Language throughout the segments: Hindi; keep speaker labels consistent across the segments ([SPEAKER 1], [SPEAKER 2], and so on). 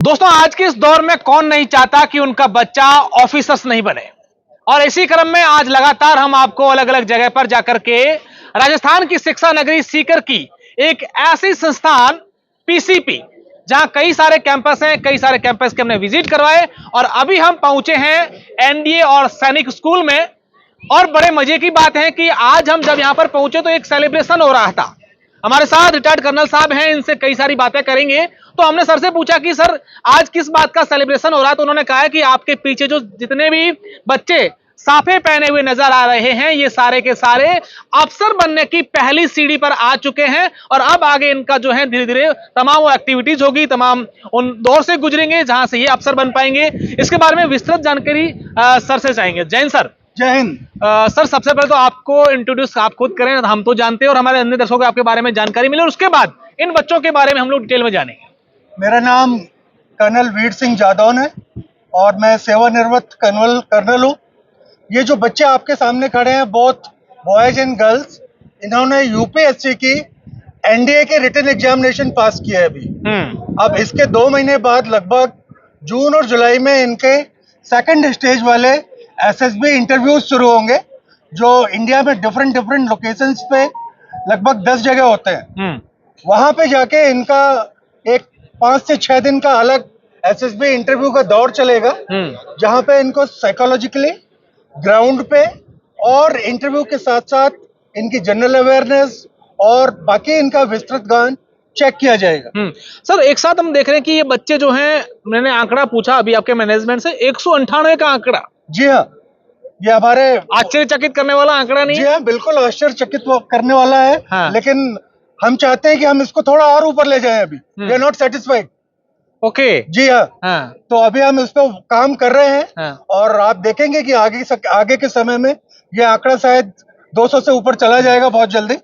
[SPEAKER 1] दोस्तों, आज के इस दौर में कौन नहीं चाहता कि उनका बच्चा ऑफिसर्स नहीं बने। और इसी क्रम में आज लगातार हम आपको अलग अलग जगह पर जाकर के राजस्थान की शिक्षा नगरी सीकर की एक ऐसी संस्थान पीसीपी, जहां कई सारे कैंपस हैं, कई सारे कैंपस के हमने विजिट करवाए और अभी हम पहुंचे हैं एनडीए और सैनिक स्कूल में। और बड़े मजे की बात है कि आज हम जब यहां पर पहुंचे तो एक सेलिब्रेशन हो रहा था। हमारे साथ रिटायर्ड कर्नल साहब हैं, इनसे कई सारी बातें करेंगे। तो हमने सर से पूछा कि सर आज किस बात का सेलिब्रेशन हो रहा है, तो उन्होंने कहा है कि आपके पीछे जो जितने भी बच्चे साफे पहने हुए नजर आ रहे हैं, ये सारे के सारे अफसर बनने की पहली सीढ़ी पर आ चुके हैं और अब आगे इनका जो है धीरे धीरे तमाम वो एक्टिविटीज होगी, तमाम उन दौर से गुजरेंगे जहां से ये अफसर बन पाएंगे। इसके बारे में विस्तृत जानकारी सर से चाहेंगे। जैन सर।
[SPEAKER 2] जय हिंद।
[SPEAKER 1] सर, सबसे पहले तो आपको इंट्रोड्यूस आप खुद करें, हम तो जानते हैं और हमारे अन्य दर्शकों को आपके बारे में जानकारी मिले, और उसके बाद इन बच्चों के बारे में हम लोग डिटेल में जानेंगे।
[SPEAKER 2] मेरा नाम कर्नल वीर सिंह जादौन है और मैं सेवानिवृत्त कर्नल हूँ। ये जो बच्चे आपके सामने खड़े हैं, बोथ बॉयज एंड गर्ल्स, इन्होंने यूपीएससी की एनडीए के रिटन एग्जामिनेशन पास किया है अभी। अब इसके 2 महीने बाद लगभग जून और जुलाई में इनके सेकंड स्टेज वाले एसएसबी इंटरव्यूज शुरू होंगे, जो इंडिया में डिफरेंट लोकेशंस पे लगभग 10 जगह होते हैं। वहां पे जाके इनका एक 5 से 6 दिन का अलग एसएसबी इंटरव्यू का दौर चलेगा, जहां पे इनको साइकोलॉजिकली ग्राउंड पे और इंटरव्यू के साथ साथ इनकी जनरल अवेयरनेस और बाकी इनका विस्तृत ज्ञान चेक किया जाएगा।
[SPEAKER 1] सर, एक साथ हम देख रहे हैं कि ये बच्चे जो हैं, मैंने आंकड़ा पूछा अभी आपके मैनेजमेंट से, 198 का आंकड़ा।
[SPEAKER 2] जी हाँ, ये हमारे
[SPEAKER 1] आश्चर्यचकित करने वाला आंकड़ा नहीं?
[SPEAKER 2] जी हाँ, बिल्कुल आश्चर्यचकित करने वाला है।
[SPEAKER 1] हाँ।
[SPEAKER 2] लेकिन हम चाहते हैं कि हम इसको थोड़ा और ऊपर ले जाएं। अभी we are not satisfied.
[SPEAKER 1] Okay.
[SPEAKER 2] जी हाँ।
[SPEAKER 1] हाँ।
[SPEAKER 2] तो अभी हम इस पर काम कर रहे हैं।
[SPEAKER 1] हाँ।
[SPEAKER 2] और आप देखेंगे कि आगे के समय में ये आंकड़ा शायद 200 से ऊपर चला जाएगा बहुत जल्दी।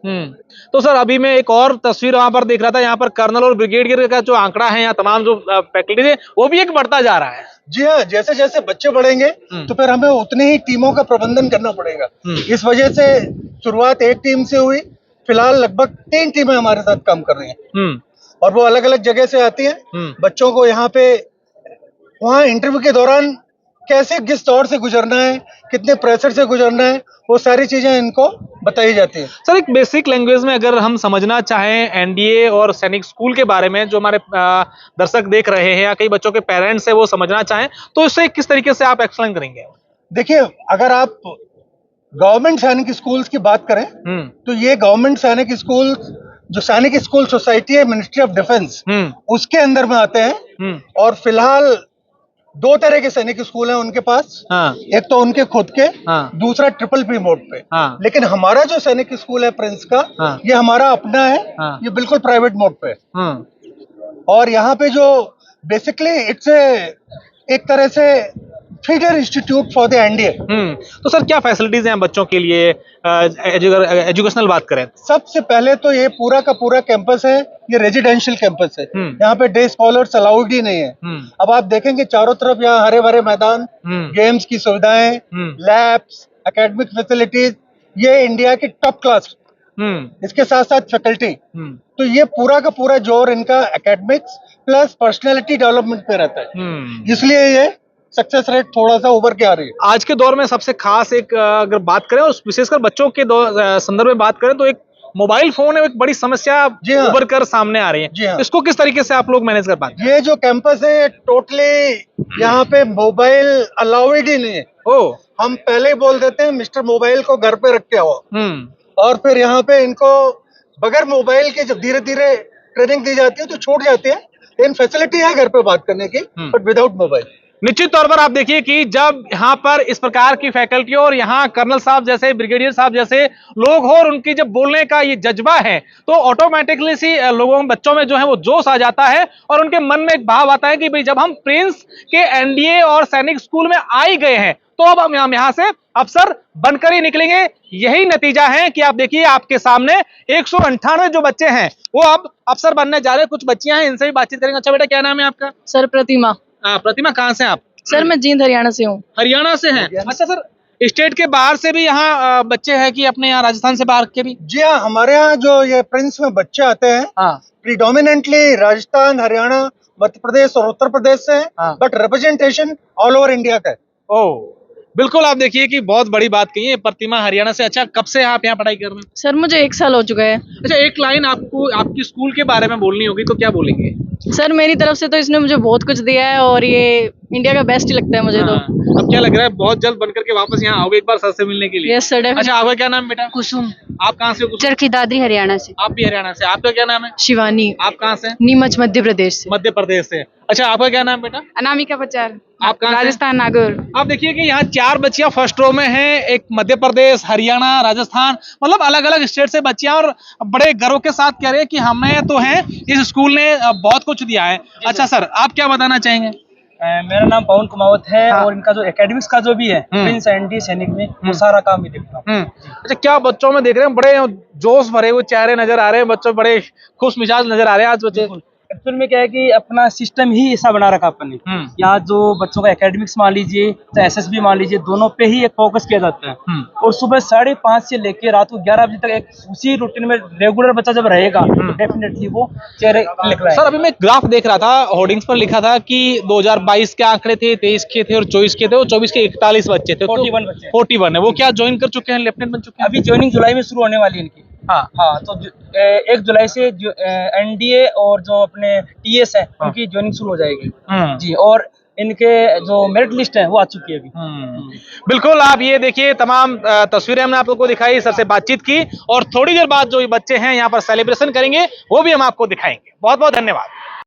[SPEAKER 1] तो सर, अभी मैं एक और तस्वीर वहां पर देख रहा था, यहाँ पर कर्नल और ब्रिगेडियर का जो आंकड़ा है, यहाँ तमाम जो फैकल्टी है, वो भी एक बढ़ता जा रहा है।
[SPEAKER 2] जी हाँ, जैसे जैसे बच्चे बढ़ेंगे तो फिर हमें उतनी ही टीमों का प्रबंधन करना पड़ेगा। इस वजह से शुरुआत एक टीम से हुई, फिलहाल लगभग 3 टीमें हमारे साथ काम कर रही हैं और वो अलग अलग जगह से आती हैं। बच्चों को यहाँ पे वहाँ इंटरव्यू के दौरान कैसे किस दौर से गुजरना है, कितने प्रेशर से गुजरना है, वो सारी चीजें इनको बताई जाती है।
[SPEAKER 1] सर, एक बेसिक लैंग्वेज में अगर हम समझना चाहें एनडीए और सैनिक स्कूल के बारे में, जो हमारे दर्शक देख रहे हैं या कई बच्चों के पेरेंट्स है वो समझना चाहें, तो इससे किस तरीके से आप एक्सप्लेन करेंगे?
[SPEAKER 2] देखिए, अगर आप गवर्नमेंट सैनिक स्कूल्स की बात करें तो ये गवर्नमेंट सैनिक स्कूल, जो सैनिक स्कूल सोसाइटी है मिनिस्ट्री ऑफ डिफेंस, उसके अंदर में आते हैं। और फिलहाल 2 तरह के सैनिक स्कूल हैं उनके पास। एक तो उनके खुद के, दूसरा ट्रिपल पी मोड पे। लेकिन हमारा जो सैनिक स्कूल है प्रिंस का, ये हमारा अपना है। ये बिल्कुल प्राइवेट मोड पे है। और यहाँ पे जो बेसिकली इट्स एक तरह से feeder institute for the NDA.
[SPEAKER 1] तो सर, क्या फैसिलिटीज हैं बच्चों के लिए? एजुकेशनल बात करें,
[SPEAKER 2] सबसे पहले तो ये पूरा का पूरा कैंपस है, ये रेजिडेंशियल कैंपस है। यहाँ पे डे स्कॉलर्स अलाउड ही नहीं है। अब आप देखेंगे चारों तरफ यहाँ हरे भरे मैदान, गेम्स की सुविधाएं, लैब्स, एकेडमिक फैसिलिटीज, ये इंडिया की टॉप क्लास। इसके साथ साथ फैकल्टी, तो ये पूरा का पूरा जोर इनका एकेडमिक्स प्लस पर्सनैलिटी डेवलपमेंट पे रहता है। इसलिए ये सक्सेस रेट थोड़ा सा उभर के आ रही है।
[SPEAKER 1] आज के दौर में सबसे खास एक अगर बात करें और विशेषकर बच्चों के संदर्भ में बात करें, तो एक मोबाइल फोन एक बड़ी समस्या उभर कर सामने आ रही है।
[SPEAKER 2] जी हाँ।
[SPEAKER 1] इसको किस तरीके से आप लोग मैनेज कर पाते हैं?
[SPEAKER 2] ये जो कैंपस है टोटली यहाँ पे मोबाइल अलाउड ही नहीं है। हम पहले ही बोल देते हैं मिस्टर मोबाइल को घर पे रख के आओ। और फिर यहाँ पे इनको बगैर मोबाइल के जब धीरे धीरे ट्रेनिंग दी जाती है तो छूट जाती है। लेकिन फैसिलिटी है घर पे बात करने की, बट विदाउट मोबाइल।
[SPEAKER 1] निश्चित तौर पर आप देखिए कि जब यहाँ पर इस प्रकार की फैकल्टी और यहाँ कर्नल साहब जैसे, ब्रिगेडियर साहब जैसे लोग हो और उनकी जब बोलने का ये जज्बा है, तो ऑटोमेटिकली सी लोगों बच्चों में जो है वो जोश आ जाता है और उनके मन में एक भाव आता है कि भाई जब हम प्रिंस के एनडीए और सैनिक स्कूल में आ ही गए हैं तो अब हम यहाँ से अफसर बनकर ही निकलेंगे। यही नतीजा है कि आप देखिए आपके सामने 198 जो बच्चे हैं वो अब अफसर बनने जा रहे हैं। कुछ बच्चियां हैं, इनसे भी बातचीत करेंगे। अच्छा बेटा, क्या नाम है आपका?
[SPEAKER 3] सर प्रतिमा।
[SPEAKER 1] प्रतिमा, कहाँ से आप?
[SPEAKER 3] सर मैं जींद हरियाणा से हूँ।
[SPEAKER 1] हरियाणा से हैं? अच्छा सर, स्टेट के बाहर से भी यहाँ बच्चे हैं कि अपने यहाँ राजस्थान से बाहर के भी?
[SPEAKER 2] जी हाँ, हमारे यहाँ जो ये प्रिंस में बच्चे आते हैं प्रीडोमिनेंटली राजस्थान, हरियाणा मध्य प्रदेश और उत्तर प्रदेश से हैं,
[SPEAKER 1] हाँ।
[SPEAKER 2] But representation all over India का है।
[SPEAKER 1] ओह, बिल्कुल। आप देखिए कि बहुत बड़ी बात कही है। प्रतिमा हरियाणा से। अच्छा, कब से आप यहाँ पढ़ाई कर रहे हैं?
[SPEAKER 3] सर मुझे 1 साल हो चुका है।
[SPEAKER 1] अच्छा, एक लाइन आपको आपकी स्कूल के बारे में बोलनी होगी तो क्या बोलेंगे?
[SPEAKER 3] सर मेरी तरफ से तो इसने मुझे बहुत कुछ दिया है और ये इंडिया का बेस्ट ही लगता है मुझे तो।
[SPEAKER 1] हाँ। अब क्या लग रहा है, बहुत जल्द बनकर के वापस यहाँ आओगे एक बार सर से मिलने के लिए?
[SPEAKER 3] यस सर
[SPEAKER 1] अच्छा, आपका क्या नाम बेटा?
[SPEAKER 3] कुसुम,
[SPEAKER 1] आप कहाँ से हो? कुसुम?
[SPEAKER 3] चरखी दादरी हरियाणा से।
[SPEAKER 1] आप भी हरियाणा से। आपका क्या नाम है?
[SPEAKER 3] शिवानी,
[SPEAKER 1] आप कहाँ से?
[SPEAKER 3] नीमच मध्य प्रदेश से।
[SPEAKER 1] मध्य प्रदेश से। अच्छा, आपका क्या नाम बेटा?
[SPEAKER 3] अनामिका पचार,
[SPEAKER 1] आप कहाँ से?
[SPEAKER 3] राजस्थान नागौर।
[SPEAKER 1] आप देखिए कि यहाँ 4 बच्चियां फर्स्ट रो में हैं। एक मध्य प्रदेश, हरियाणा, राजस्थान, मतलब अलग अलग स्टेट से बच्चियां, और बड़े गर्व के साथ कह रहे हैं कि हमें तो है इस स्कूल ने बहुत कुछ दिया है। अच्छा सर, आप क्या बताना चाहेंगे?
[SPEAKER 4] मेरा नाम पवन कुमावत है
[SPEAKER 1] हाँ।
[SPEAKER 4] और इनका जो एकेडमिक्स का जो भी है प्रिंस एंडी सैनिक में वो सारा काम ही देखता हूँ।
[SPEAKER 1] अच्छा, क्या बच्चों में देख रहे हैं, बड़े जोश भरे हुए चेहरे नजर आ रहे हैं, बच्चों बड़े खुश मिजाज नजर आ रहे हैं आज बच्चे।
[SPEAKER 4] एक्चुअल में क्या है कि अपना सिस्टम ही ऐसा बना रखा अपन ने। यहाँ जो बच्चों का एकेडमिक्स मान लीजिए तो एसएसबी मान लीजिए, दोनों पे ही एक फोकस किया जाता है। और सुबह 5:30 से लेकर रात को 11 बजे तक एक उसी रूटीन में रेगुलर बच्चा जब रहेगा तो डेफिनेटली वो चेहरे लिख रहा है।
[SPEAKER 1] सर, अभी मैं ग्राफ देख रहा था, होर्डिंग्स पर लिखा था कि 2022 के आंकड़े थे, 23 के थे और 24 के थे, और 24 के 41 बच्चे थे।
[SPEAKER 4] 41 बच्चे।
[SPEAKER 1] 41 है। वो क्या ज्वाइन कर चुके हैं, लेफ्टिनेंट बन चुके हैं?
[SPEAKER 4] अभी ज्वाइनिंग जुलाई में शुरू होने वाली है इनकी।
[SPEAKER 1] हाँ।
[SPEAKER 4] हाँ, तो 1 जुलाई से एनडीए और जो अपने टीएस है उनकी ज्वाइनिंग शुरू हो जाएगी जी। और इनके जो मेरिट लिस्ट है वो आ चुकी है अभी।
[SPEAKER 1] बिल्कुल। आप ये देखिए, तमाम तस्वीरें हमने आप लोगों को दिखाई, सर से बातचीत की, और थोड़ी देर बाद जो ये बच्चे हैं यहाँ पर सेलिब्रेशन करेंगे वो भी हम आपको दिखाएंगे। बहुत बहुत धन्यवाद।